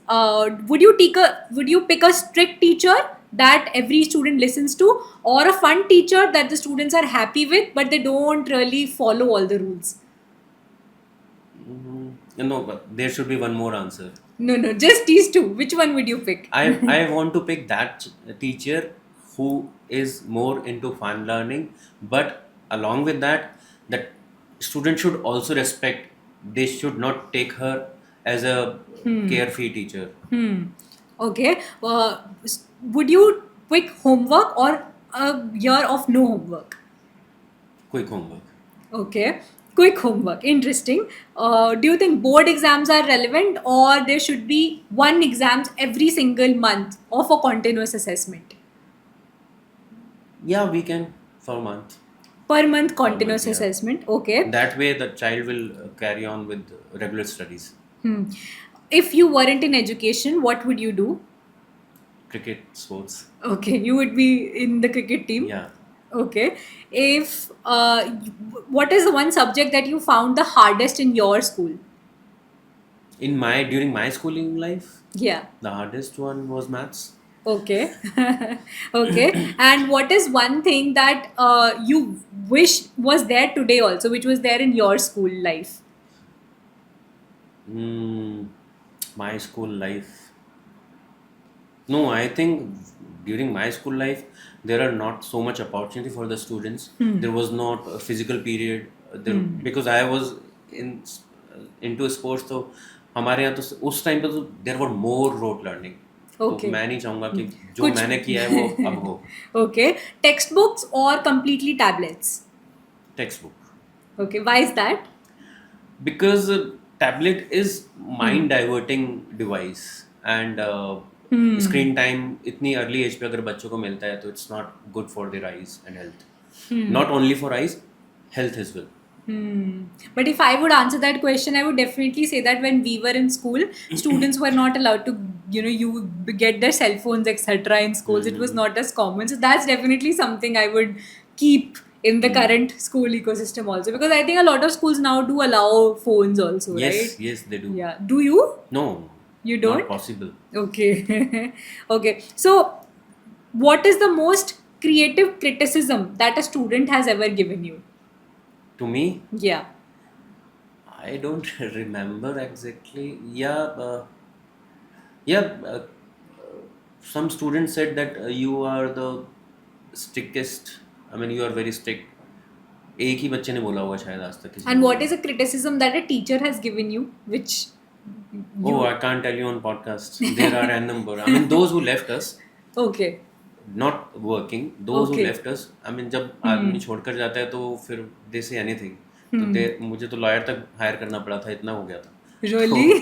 Would you pick a strict teacher that every student listens to, or a fun teacher that the students are happy with but they don't really follow all the rules? No, but there should be one more answer. No, just these two. Which one would you pick? I want to pick that teacher who is more into fun learning, but along with that, that student should also respect. They should not take her as a carefree teacher. Okay. Would you pick homework or a year of no homework? Quick homework. Okay. Quick homework. Interesting. Do you think board exams are relevant, or there should be one exams every single month of a continuous assessment? Yeah, we can for a month. Per month continuous yeah. assessment. Okay. That way, the child will carry on with regular studies. If you weren't in education, what would you do? Cricket, sports. Okay, you would be in the cricket team. Yeah. Okay. If what is the one subject that you found the hardest in your school? During my schooling life, Yeah. the hardest one was maths. Okay. Okay. And what is one thing that you wish was there today also, which was there in your school life? My school life. No, I think during my school life there are not so much opportunity for the students. There was not a physical period because I was into sports. तो हमारे यहाँ तो उस time पे तो there were more rote learning. Okay. तो मैं नहीं चाहूँगा कि जो मैंने किया है वो अब हो. Okay. Textbooks or completely tablets? Textbook. Okay. Why is that? Because tablet is mind diverting device and screen time इतनी अर्ली एज पे अगर बच्चों को मिलता है तो it's not good for their eyes and health. Not only for eyes, health as well. But if I would answer that question, I would definitely say that when we were in school, students were not allowed to, you get their cell phones, etc. in schools. It was not as common. So that's definitely something I would keep in the current school ecosystem also, because I think a lot of schools now do allow phones also, right? Yes, they do. Yeah. Do you? No. You don't? Not possible. Okay. Okay. So What is the most creative criticism that a student has ever given you? To me, Yeah. I don't remember exactly. Yeah, some students said that you are the strictest. I mean, you are very strict. एक ही बच्चे ने बोला होगा शायद आज तक किसी ने And what बोला is a criticism that a teacher has given you, which Oh, you... I can't tell you on podcast. There are n number. I mean, those who left us, Okay. not working, those who Okay. left us. I mean, जब आदमी छोड़कर जाता है तो फिर they say anything. तो मुझे तो लॉयर तक हायर करना पड़ा था, इतना हो गया था. Really?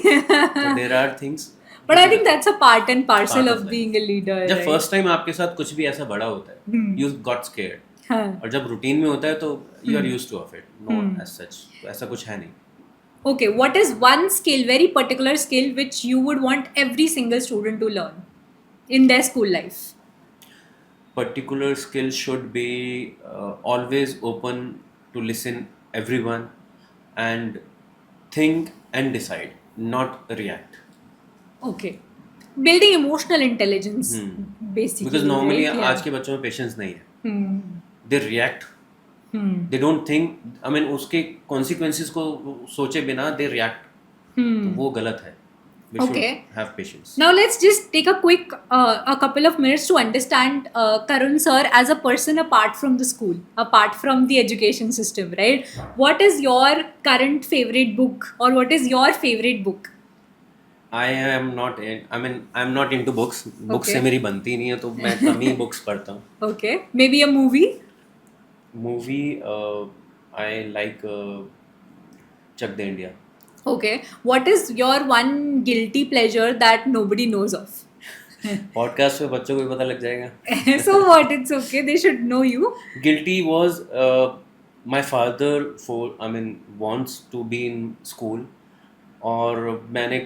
तो there are things. But I think that's a part and parcel Part of of life. being a leader. जब right? फर्स्ट टाइम आपके साथ कुछ भी ऐसा बड़ा होता है, you got scared. हाँ. और जब रूटीन में होता है तो you are used to of it. No, as such. तो ऐसा कुछ है नहीं. Okay, what is one skill, very particular skill, which you would want every single student to learn in their school life? Particular skill should be always open to listen everyone and think and decide, not react. Okay. Building emotional intelligence, basically. Because normally right? Yeah. आज के बच्चों में patience नहीं है. They react. They don't think. I mean उसके consequences को सोचे बिना they react. तो वो गलत है. We Okay. should have patience. Now let's just take a quick, a couple of minutes to understand Karun sir as a person apart from the school, apart from the education system, right? What is your current favorite book, or what is your favorite book? I am not. I mean I'm not into books. Books Okay. से मेरी बनती नहीं है तो मैं कम ही books पढ़ता हूँ. Okay, maybe a movie. Movie, I like Chak De India. Okay, what is your one guilty pleasure that nobody knows of? Podcast पे बच्चों को भी पता लग जाएगा. So what? It's okay. They should know you. Guilty was my father wants to be in school और मैंने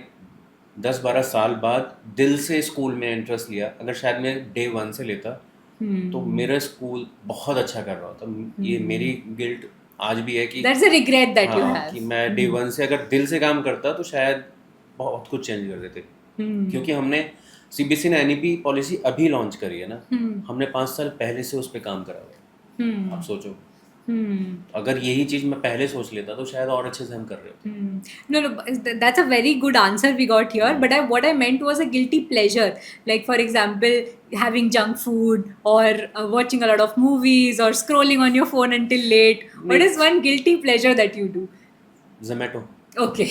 10-12 साल बाद दिल से स्कूल में इंटरेस्ट लिया. अगर शायद मैं डे 1 से लेता तो मेरा स्कूल बहुत अच्छा कर रहा होता. ये मेरी गिल्ट आज भी है कि That's a regret that you हाँ, have. कि मैं डे 1 से अगर दिल से काम करता तो शायद बहुत कुछ चेंज कर देते. क्योंकि हमने सीबीएसई ने एनईपी पॉलिसी अभी लॉन्च करी है ना. हमने 5 साल पहले से उस पर काम करा हुआ है. आप सोचो, अगर यही चीज मैं पहले सोच लेता तो शायद और अच्छे से हम कर रहे होते. No, that's a very good answer we got here. But what I meant was a guilty pleasure. Like, for example, having junk food, or watching a lot of movies, or scrolling on your phone until late. What is one guilty pleasure that you do? Zomato. Okay.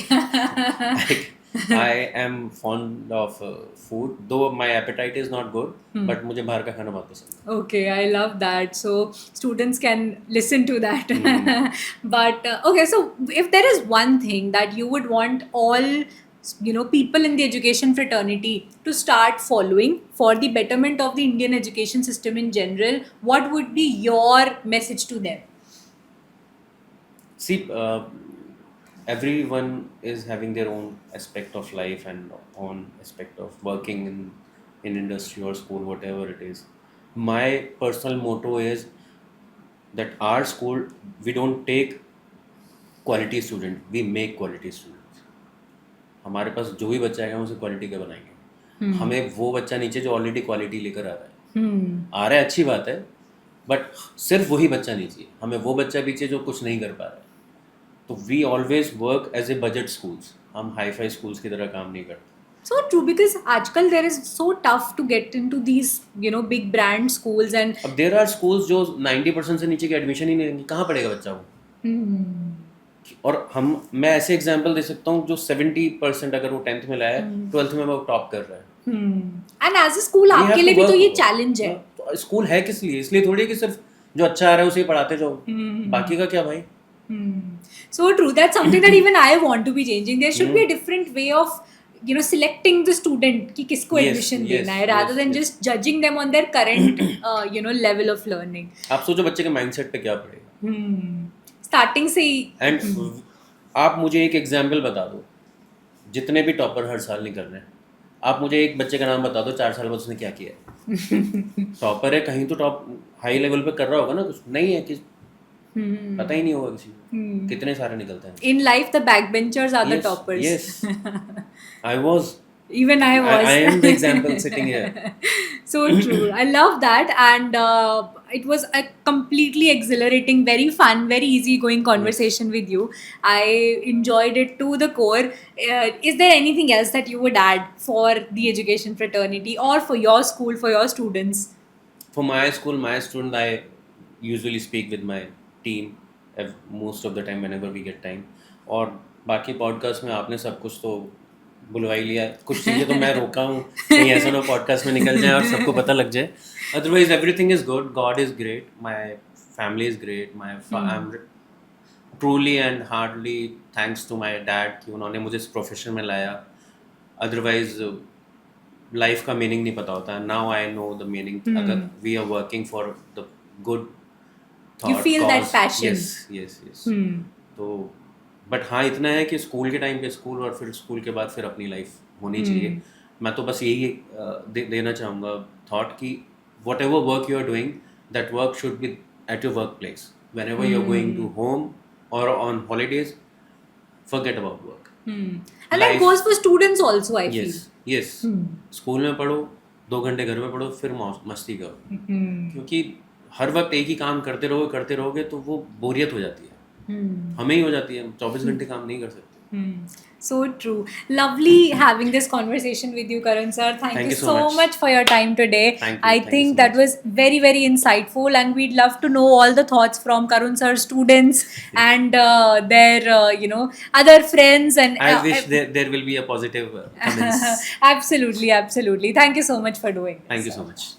I am fond of food, though my appetite is not good, but मुझे बाहर का खाना बहुत पसंद है. Okay, I love that. So students can listen to that. But okay, so if there is one thing that you would want all people in the education fraternity to start following for the betterment of the Indian education system in general, what would be your message to them? See, everyone is having their own aspect of life and own aspect of working in industry or school, whatever it is. My personal motto is that our school, we don't take quality student, we make quality students. हमारे पास जो भी बच्चा आएगा हम उसे quality का बनाएंगे. हमें वो बच्चा नीचे जो ऑलरेडी क्वालिटी लेकर आ रहा है अच्छी बात है, बट सिर्फ वही बच्चा नहीं चाहिए. हमें वो बच्चा पीछे जो कुछ नहीं कर पा रहा है. तो we always work as a budget schools. हम हाई फाई स्कूल्स की तरह काम नहीं करते. So true, because आजकल there is so tough to get into these big brand schools and अब देयर आर स्कूल्स जो 90% से नीचे की एडमिशन ही नहीं लेंगे. कहाँ पढ़ेगा बच्चा वो? और मैं ऐसे एग्जांपल दे सकता हूँ जो 70% अगर वो 10th में लाया है, 12th में वो टॉप कर रहा है. and as a school We have आपके to लिए भी तो work ये for- चैलेंज है. तो स्कूल है किस लिए? इसलिए थोड़ी कि सिर्फ जो अच्छा आ रहा है उसे ही पढ़ाते जाओ. बाकी का क्या भाई? So true. That's something that even I want to be changing. There should be a different way of selecting the student कि किसको Yes, admission yes, देना है, rather yes, than yes. just judging them on their current level of learning. आप सोचो बच्चे के mindset पे क्या पड़ेगा. Starting से ही एंड आप मुझे एक एग्जाम्पल बता दो, जितने भी टॉपर हर साल निकल रहे हैं, आप मुझे एक बच्चे का नाम बता दो 4 साल बाद उसने क्या किया है. टॉपर है, कहीं तो टॉप हाई लेवल पे कर रहा होगा ना. कुछ नहीं है कि पता ही नहीं होगा किसी को. कितने सारे निकलते हैं. in life the backbenchers are the toppers. Yes. I was. Even I was. I am the example sitting here. So true. I love that, and it was a completely exhilarating, very fun, very easygoing conversation with you. I enjoyed it to the core. Is there anything else that you would add for the education fraternity or for your school, for your students? For my school, my student, I usually speak with my team most of the time whenever we get time. और बाकी podcast में आपने सब कुछ तो बुलवा ही लिया, कुछ चीज़ें तो मैं रोका हूँ कहीं ऐसा ना पॉडकास्ट में निकल जाए और सबको पता लग जाए. Otherwise everything is good. God is great. My family is great. I'm truly and heartily thanks to my dad कि उन्होंने मुझे इस प्रोफेशन में लाया. Otherwise लाइफ का मीनिंग नहीं पता होता. Now I know the meaning. अगर we are working for the good You thought feel that cause. passion. Yes yes yes. तो बट हाँ इतना है कि स्कूल के टाइम पे स्कूल और फिर स्कूल के बाद फिर अपनी लाइफ होनी चाहिए. मैं तो बस यही देना चाहूँगा थॉट कि whatever work you are doing that work should be at your work place. Whenever you are going to home और on holidays forget about work. And that Life- goes for students also, I feel. Yes yes. School में पढ़ो, 2 घंटे घर में पढ़ो, फिर मस्ती करो. क्योंकि हर वक्त एक ही काम करते रहोगे तो वो बोरियत हो जाती है. हमें ही हो जाती है. 24 घंटे काम नहीं कर सकते. So true. Lovely having this conversation with you, Karan sir. Thank you so much for your time today. Thank you. I Thank you think so that much. was very, very insightful, and we'd love to know all the thoughts from Karun sir's students and their, other friends. And I wish there will be a positive comments. absolutely, absolutely. Thank you so much for doing this. Thank you so much.